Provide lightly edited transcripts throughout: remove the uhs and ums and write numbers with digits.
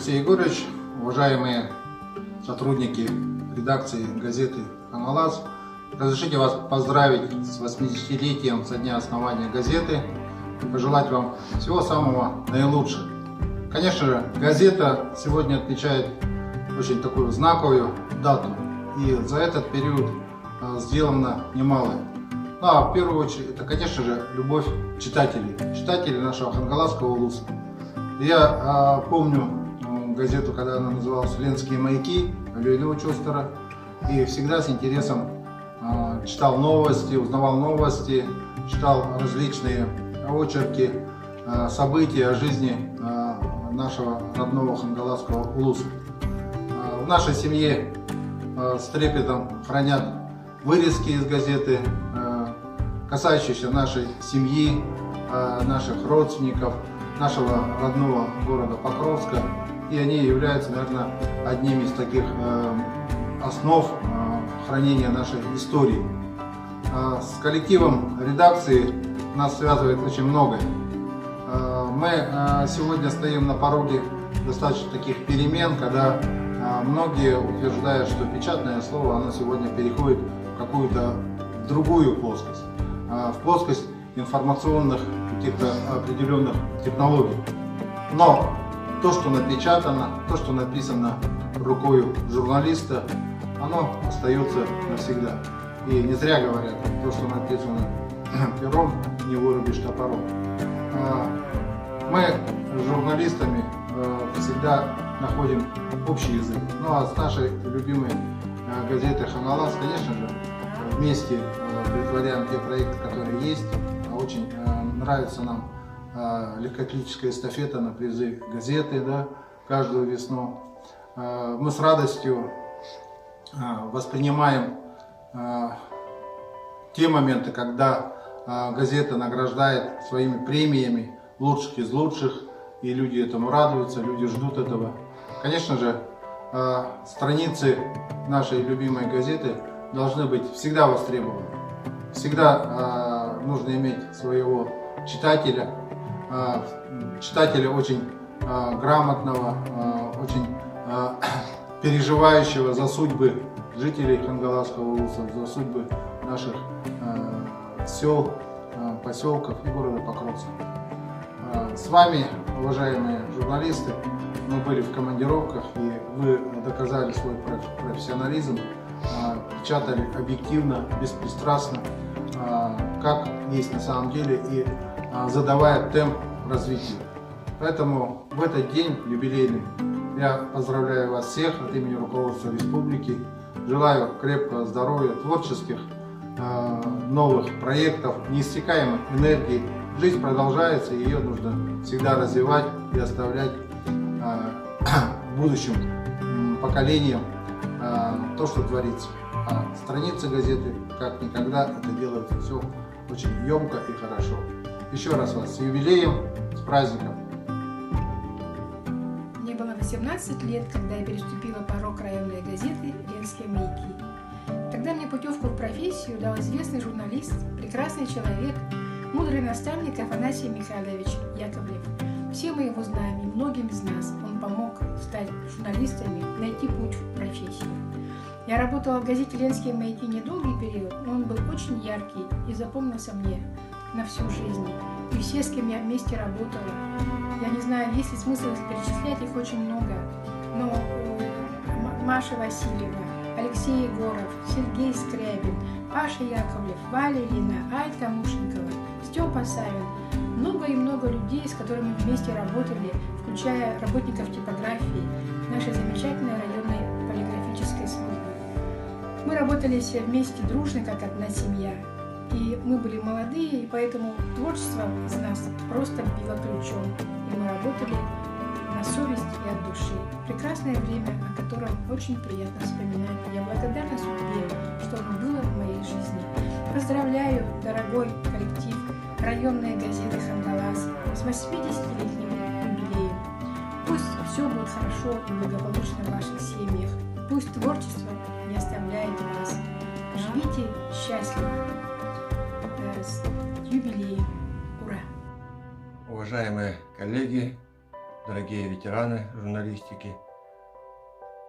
Алексей Егорович, уважаемые сотрудники редакции газеты «Хангалас», разрешите вас поздравить с 80-летием со дня основания газеты и пожелать вам всего самого наилучшего. Конечно же, газета сегодня отмечает очень такую знаковую дату, и за этот период сделано немалое. Ну, а в первую очередь, это, конечно же, любовь читателей нашего хангаласского улуса. Я помню газету, когда она называлась «Ленские маяки» Алёйного Чостера, и всегда с интересом читал новости, узнавал новости, читал различные очерки, события о жизни нашего родного хангаласского улуса. В нашей семье с трепетом хранят вырезки из газеты, касающиеся нашей семьи, наших родственников, нашего родного города Покровска. И они являются, наверное, одним из таких основ хранения нашей истории. С коллективом редакции нас связывает очень многое. Мы сегодня стоим на пороге достаточно таких перемен, когда многие утверждают, что печатное слово оно сегодня переходит в какую-то другую плоскость, в плоскость информационных каких-то определенных технологий. Но то, что напечатано, то, что написано рукой журналиста, оно остается навсегда. И не зря говорят, то, что написано пером, не вырубишь топором. Мы с журналистами всегда находим общий язык. Ну а с нашей любимой газетой «Хангалас», конечно же, вместе претворяем те проекты, которые есть. Очень нравится нам легкоатлетическая эстафета на призы газеты, да, каждую весну. Мы с радостью воспринимаем те моменты, когда газета награждает своими премиями лучших из лучших, и люди этому радуются, люди ждут этого. Конечно же, страницы нашей любимой газеты должны быть всегда востребованы. Всегда нужно иметь своего читателя, читателя очень грамотного, очень переживающего за судьбы жителей Хангаласского улуса, за судьбы наших сел, поселков и города Покровска. С вами, уважаемые журналисты, мы были в командировках, и вы доказали свой профессионализм, печатали объективно, беспристрастно, как есть на самом деле, и задавая темп развития. Поэтому в этот день юбилейный я поздравляю вас всех от имени руководства республики. Желаю крепкого здоровья, творческих новых проектов, неиссякаемой энергии. Жизнь продолжается, и ее нужно всегда развивать и оставлять будущим поколениям то, что творится. А страницы газеты, как никогда, это делается все очень емко и хорошо. Еще раз вас с юбилеем, с праздником! Мне было 18 лет, когда я переступила порог районной газеты «Ленские маяки». Тогда мне путевку в профессию дал известный журналист, прекрасный человек, мудрый наставник Афанасий Михайлович Яковлев. Все мы его знаем, и многим из нас он помог стать журналистами, найти путь в профессию. Я работала в газете «Ленские маяки» недолгий период, но он был очень яркий и запомнился мне на всю жизнь. И все, с кем я вместе работала, я не знаю, есть ли смысл их перечислять, их очень много, но Маша Васильева, Алексей Егоров, Сергей Скрябин, Паша Яковлев, Валя Ильина, Айта Мушенкова, Степа Савин, много и много людей, с которыми вместе работали, включая работников типографии нашей замечательной районной полиграфической службы. Мы работали все вместе дружно, как одна семья. И мы были молодые, и поэтому творчество из нас просто било ключом. И мы работали на совесть и от души. Прекрасное время, о котором очень приятно вспоминать. Я благодарна судьбе, что оно было в моей жизни. Поздравляю, дорогой коллектив районной газеты «Хангалас» с 80-летним юбилеем. Пусть все будет хорошо и благополучно в ваших семьях. Пусть творчество не оставляет вас. Живите счастливо. С юбилеем. Ура! Уважаемые коллеги, дорогие ветераны журналистики,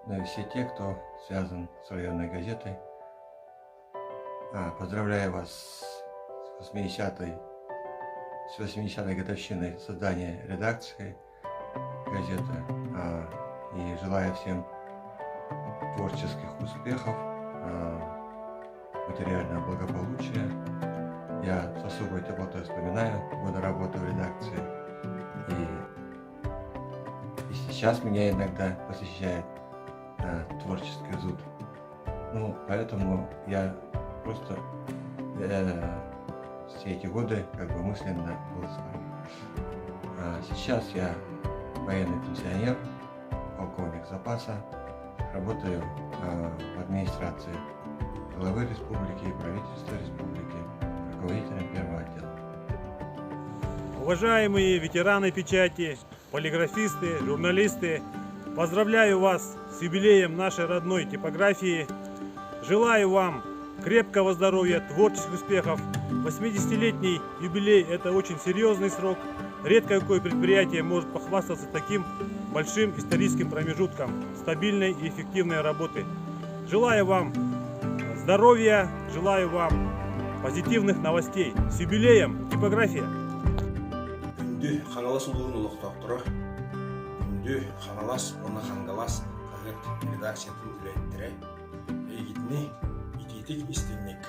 ну и все те, кто связан с районной газетой. Поздравляю вас с 80-й годовщиной создания редакции газеты. И желаю всем творческих успехов, материального благополучия. Я с особой теплотой вспоминаю годы работы в редакции. И сейчас меня иногда посещает творческий зуд. Ну, поэтому я просто все эти годы как бы мысленно был с вами. Сейчас я военный пенсионер, полковник запаса, работаю в администрации главы республики и правительства республики, руководителем первого отдела. Уважаемые ветераны печати, полиграфисты, журналисты, поздравляю вас с юбилеем нашей родной типографии. Желаю вам крепкого здоровья, творческих успехов. 80-летний юбилей – это очень серьезный срок. Редко какое предприятие может похвастаться таким большим историческим промежутком стабильной и эффективной работы. Желаю вам здоровья, желаю вам позитивных новостей. С юбилеем, типография! Үнді қаңалас ұлығын ұлықтақтыры, үнді қаңалас, оны қаңғалас, қағыт редакциятын үлеттірі, егітіне итетік істемек,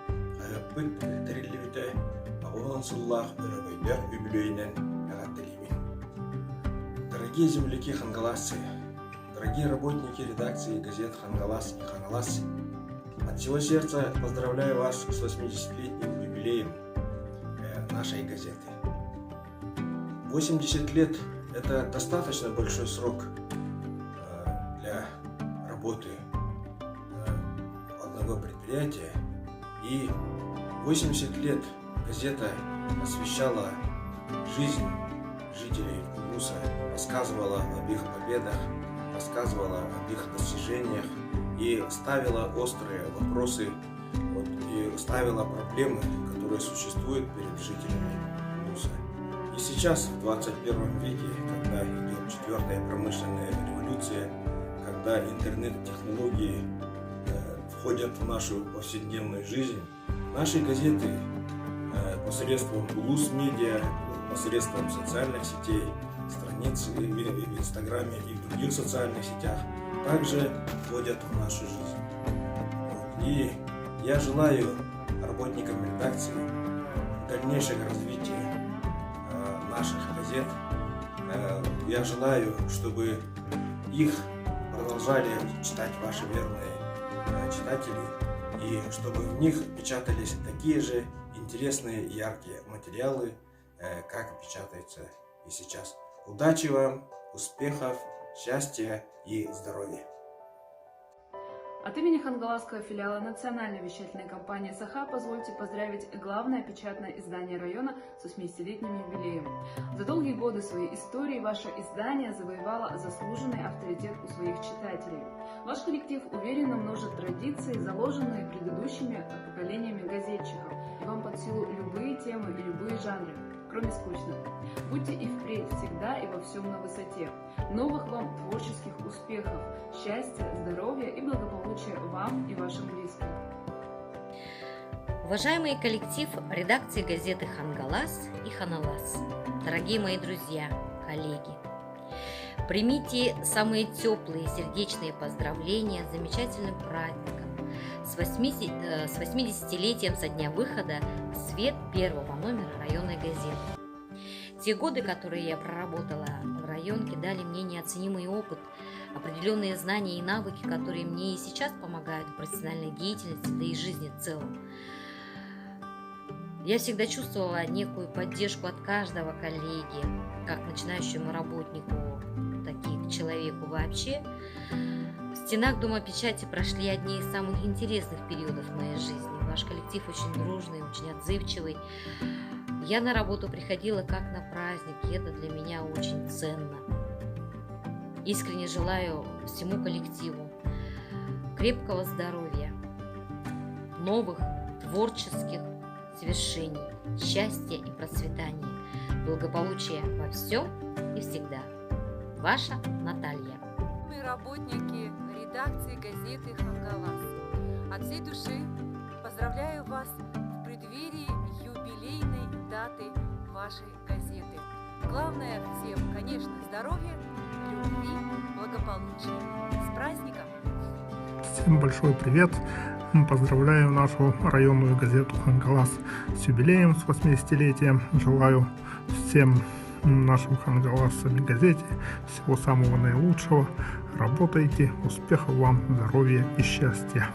қағыт бүт тәрелі біті, ағуын сыллақ өрігөйдер үбілейінен әғаттелеймін. Дорогие земляки хангаласцы, дорогие работники редакции газет «Хангалас» и «Хангалас», от всего сердца поздравляю вас с 80-летним юбилеем нашей газеты. 80 лет – это достаточно большой срок для работы одного предприятия. И 80 лет газета освещала жизнь жителей Улуса, рассказывала об их победах, рассказывала об их достижениях и ставила острые вопросы, и ставила проблемы, которые существуют перед жителями Улуса. И сейчас, в 21 веке, когда идет четвертая промышленная революция, когда интернет-технологии входят в нашу повседневную жизнь, наши газеты посредством Улус-медиа, посредством социальных сетей, страниц в Инстаграме и в других социальных сетях также входят в нашу жизнь. И я желаю работникам редакции дальнейшего развития наших газет. Я желаю, чтобы их продолжали читать ваши верные читатели, и чтобы в них печатались такие же интересные и яркие материалы, как печатаются и сейчас. Удачи вам, успехов, счастья и здоровья! От имени Хангаласского филиала национальной вещательной компании «Саха» позвольте поздравить главное печатное издание района с 80-летним юбилеем. За долгие годы своей истории ваше издание завоевало заслуженный авторитет у своих читателей. Ваш коллектив уверенно множит традиции, заложенные предыдущими поколениями газетчиков, и вам под силу любые темы и любые жанры, кроме скучных. Будьте и впредь всегда и во всем на высоте. Новых вам творческих успехов, счастья, здоровья и благополучия вам и вашим близким. Уважаемый коллектив редакции газеты «Хангалас» и «Ханалас», дорогие мои друзья, коллеги, примите самые теплые сердечные поздравления с замечательным праздником, с 80-летием со дня выхода в свет первого номера районной газеты. Те годы, которые я проработала в районке, дали мне неоценимый опыт, определенные знания и навыки, которые мне и сейчас помогают в профессиональной деятельности, да и жизни в целом. Я всегда чувствовала некую поддержку от каждого коллеги, как начинающему работнику, так и к человеку вообще. В стенах Дома печати прошли одни из самых интересных периодов в моей жизни. Ваш коллектив очень дружный, очень отзывчивый. Я на работу приходила как на праздник, и это для меня очень ценно. Искренне желаю всему коллективу крепкого здоровья, новых творческих свершений, счастья и процветания, благополучия во всем и всегда. Ваша Наталья. Мы работники редакции газеты «Хангалас». От всей души поздравляю вас в преддверии юбилейной даты вашей газеты. Главное всем, конечно, здоровья, любви, благополучия. С праздником! Всем большой привет! Поздравляю нашу районную газету «Хангалас» с юбилеем, с 80-летием. Желаю всем нашим хангаласцам и газете всего самого наилучшего. Работайте, успехов вам, здоровья и счастья!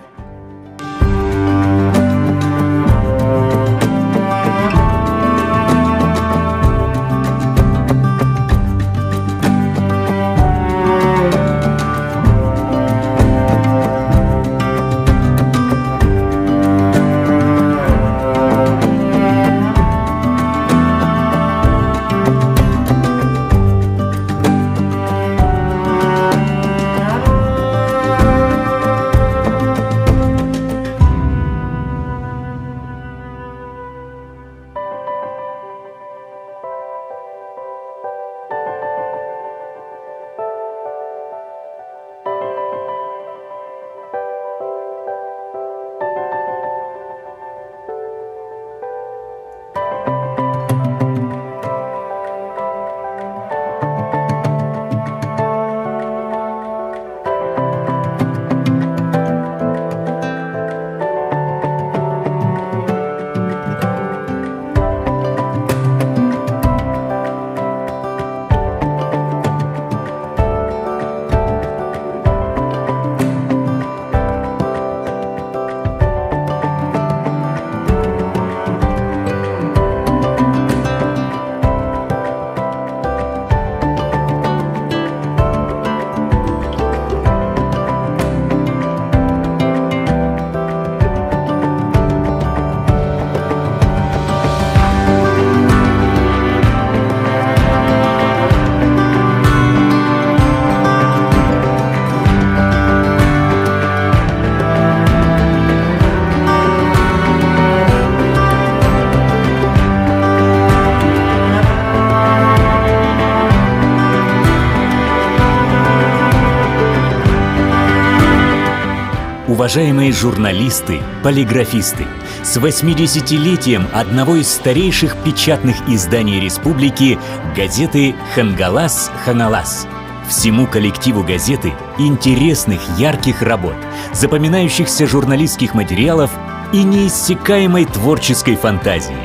Уважаемые журналисты, полиграфисты, с 80-летием одного из старейших печатных изданий республики газеты «Хангалас Ханалас». Всему коллективу газеты интересных, ярких работ, запоминающихся журналистских материалов и неиссякаемой творческой фантазии.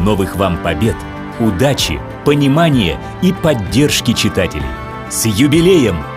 Новых вам побед, удачи, понимания и поддержки читателей. С юбилеем!